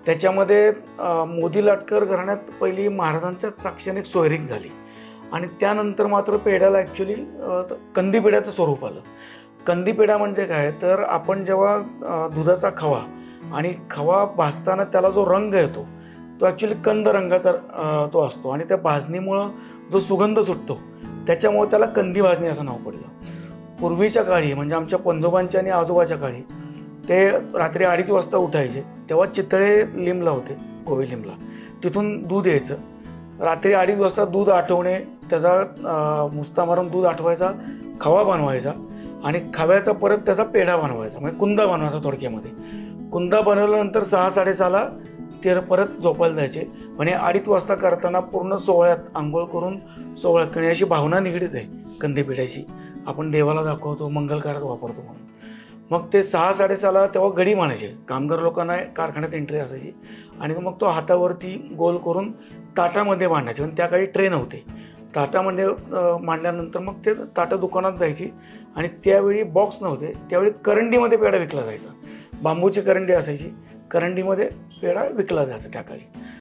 त्याच्यामध्ये मोदी लाटकर घराण्यात पहिली महाराजांच्या साक्षीने एक सोयरीक झाली आणि त्यानंतर मात्र पेढ्याला ॲक्च्युली कंदी पेढ्याचं स्वरूप आलं. कंदी पेढा म्हणजे काय, तर आपण जेव्हा दुधाचा खवा आणि खवा भाजताना त्याला जो रंग येतो तो ॲक्च्युली कंद रंगाचा तो असतो आणि त्या भाजणीमुळं जो सुगंध सुटतो त्याच्यामुळे त्याला कंदी भाजणी असं नाव पडलं. पूर्वीच्या काळी म्हणजे आमच्या पंजोबांच्या आणि आजोबाच्या काळी ते रात्री 2:30 वाजता उठायचे, तेव्हा चितळे लिमला होते, कोवी लिमला, तिथून दूध यायचं. रात्री 2:30 वाजता दूध आटवणे, त्याचा मुस्ता मारून दूध आटवायचा, खवा बनवायचा आणि खव्याचा परत त्याचा पेढा बनवायचा, म्हणजे कुंदा बनवायचा थोडक्यामध्ये. कुंदा बनवल्यानंतर 6-6:30ला ते परत झोपायला जायचे. म्हणजे 2:30 वाजता करताना पूर्ण सोहळ्यात आंघोळ करून सोहळ्यात करणे अशी भावना निगडीत आहे कंदी पेढ्याची. आपण देवाला दाखवतो, मंगल कार्यात वापरतो म्हणून. मग ते 6-6:30ला तेव्हा गडी मानायचे, कामगार लोकांना कारखान्यात एंट्री असायची आणि मग तो हातावरती गोल करून ताटामध्ये मांडायचे. आणि त्या काळी ट्रे नव्हते, ताटामध्ये मांडल्यानंतर मग ते ताटं दुकानात जायची आणि त्यावेळी बॉक्स नव्हते, त्यावेळी करंडीमध्ये पेढा विकला जायचा. बांबूची करंडी असायची, करंडीमध्ये पेढा विकला जायचा त्या काळी.